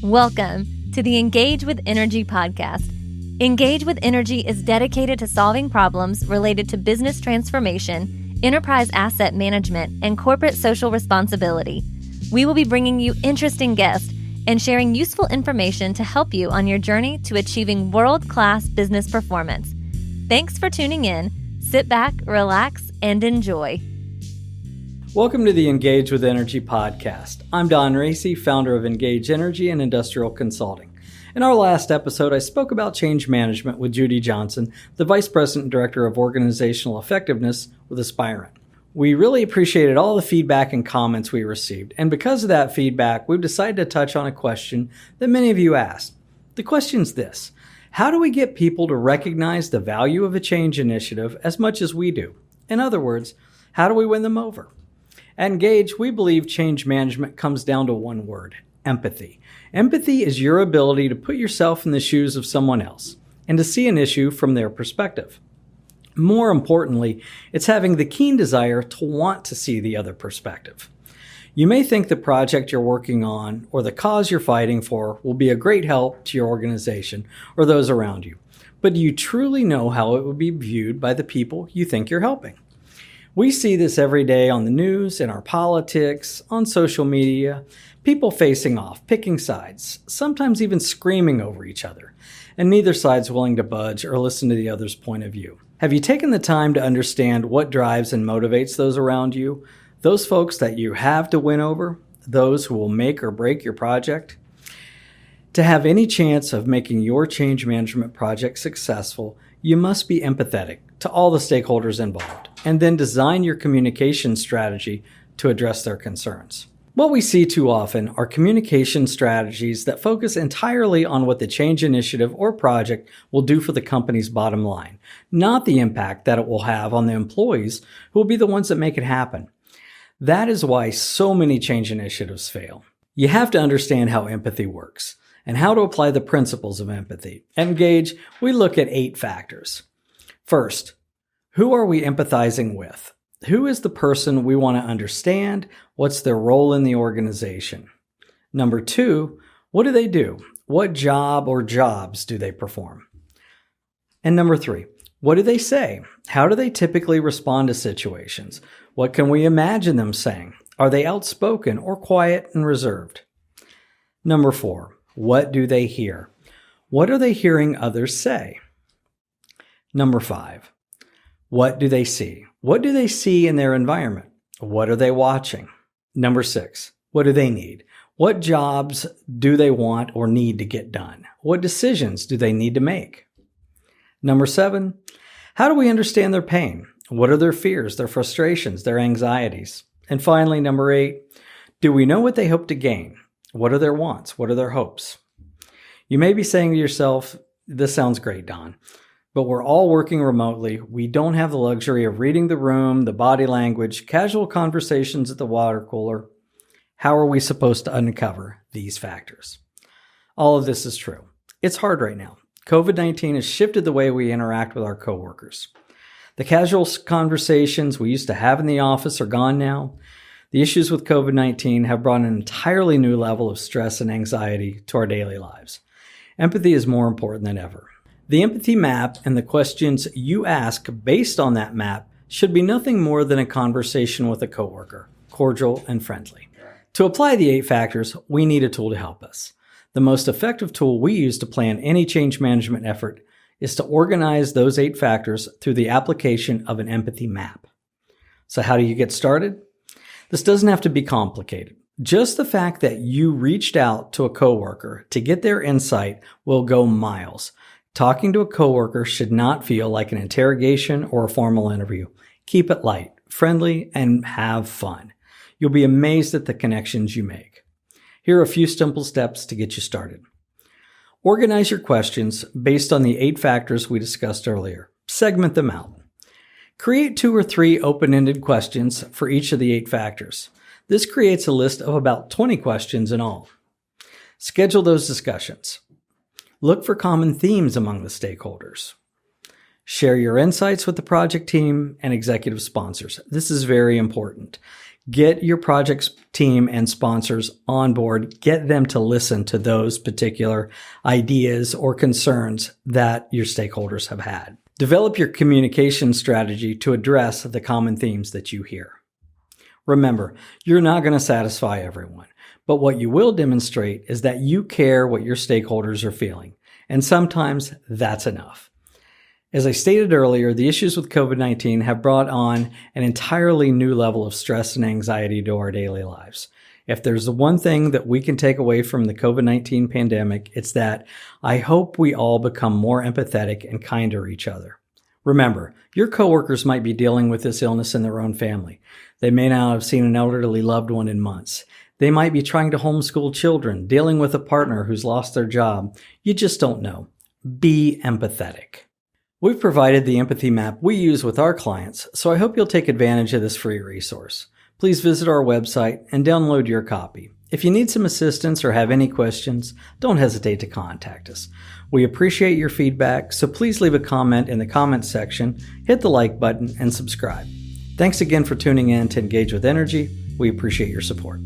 Welcome to the Engage with Energy podcast. Engage with Energy is dedicated to solving problems related to business transformation, enterprise asset management, and corporate social responsibility. We will be bringing you interesting guests and sharing useful information to help you on your journey to achieving world-class business performance. Thanks for tuning in. Sit back, relax, and enjoy. Welcome to the Engage with Energy podcast. I'm Don Racey, founder of Engage Energy and Industrial Consulting. In our last episode, I spoke about change management with Judy Johnson, the Vice President and Director of Organizational Effectiveness with Aspirant. We really appreciated all the feedback and comments we received, and because of that feedback, we've decided to touch on a question that many of you asked. The question's this: how do we get people to recognize the value of a change initiative as much as we do? In other words, how do we win them over? At Engage, we believe change management comes down to one word: empathy. Empathy is your ability to put yourself in the shoes of someone else and to see an issue from their perspective. More importantly, it's having the keen desire to want to see the other perspective. You may think the project you're working on or the cause you're fighting for will be a great help to your organization or those around you, but do you truly know how it will be viewed by the people you think you're helping? We see this every day on the news, in our politics, on social media, people facing off, picking sides, sometimes even screaming over each other, and neither side's willing to budge or listen to the other's point of view. Have you taken the time to understand what drives and motivates those around you, those folks that you have to win over, those who will make or break your project? To have any chance of making your change management project successful, you must be empathetic to all the stakeholders involved, and then design your communication strategy to address their concerns. What we see too often are communication strategies that focus entirely on what the change initiative or project will do for the company's bottom line, not the impact that it will have on the employees who will be the ones that make it happen. That is why so many change initiatives fail. You have to understand how empathy works and how to apply the principles of empathy. At Engage, we look at 8 factors. First, who are we empathizing with? Who is the person we want to understand? What's their role in the organization? Number 2, what do they do? What job or jobs do they perform? And number 3, what do they say? How do they typically respond to situations? What can we imagine them saying? Are they outspoken or quiet and reserved? Number 4, what do they hear? What are they hearing others say? Number 5, what do they see? What do they see in their environment? What are they watching? Number 6, what do they need? What jobs do they want or need to get done? What decisions do they need to make? Number 7, how do we understand their pain? What are their fears, their frustrations, their anxieties? And finally, number 8, do we know what they hope to gain? What are their wants? What are their hopes? You may be saying to yourself, this sounds great, Don, but we're all working remotely. We don't have the luxury of reading the room, the body language, casual conversations at the water cooler. How are we supposed to uncover these factors? All of this is true. It's hard right now. COVID-19 has shifted the way we interact with our coworkers. The casual conversations we used to have in the office are gone now. The issues with COVID-19 have brought an entirely new level of stress and anxiety to our daily lives. Empathy is more important than ever. The empathy map and the questions you ask based on that map should be nothing more than a conversation with a coworker, cordial and friendly. To apply the 8 factors, we need a tool to help us. The most effective tool we use to plan any change management effort is to organize those 8 factors through the application of an empathy map. So how do you get started? This doesn't have to be complicated. Just the fact that you reached out to a coworker to get their insight will go miles. Talking to a coworker should not feel like an interrogation or a formal interview. Keep it light, friendly, and have fun. You'll be amazed at the connections you make. Here are a few simple steps to get you started. Organize your questions based on the 8 factors we discussed earlier. Segment them out. Create 2 or 3 open-ended questions for each of the 8 factors. This creates a list of about 20 questions in all. Schedule those discussions. Look for common themes among the stakeholders. Share your insights with the project team and executive sponsors. This is very important. Get your project's team and sponsors on board. Get them to listen to those particular ideas or concerns that your stakeholders have had. Develop your communication strategy to address the common themes that you hear. Remember, you're not going to satisfy everyone, but what you will demonstrate is that you care what your stakeholders are feeling, and sometimes that's enough. As I stated earlier, the issues with COVID-19 have brought on an entirely new level of stress and anxiety to our daily lives. If there's the one thing that we can take away from the COVID-19 pandemic, it's that I hope we all become more empathetic and kind to each other. Remember, your coworkers might be dealing with this illness in their own family. They may not have seen an elderly loved one in months. They might be trying to homeschool children, dealing with a partner who's lost their job. You just don't know. Be empathetic. We've provided the empathy map we use with our clients, so I hope you'll take advantage of this free resource. Please visit our website and download your copy. If you need some assistance or have any questions, don't hesitate to contact us. We appreciate your feedback, so please leave a comment in the comments section, hit the like button, and subscribe. Thanks again for tuning in to Engage with Energy. We appreciate your support.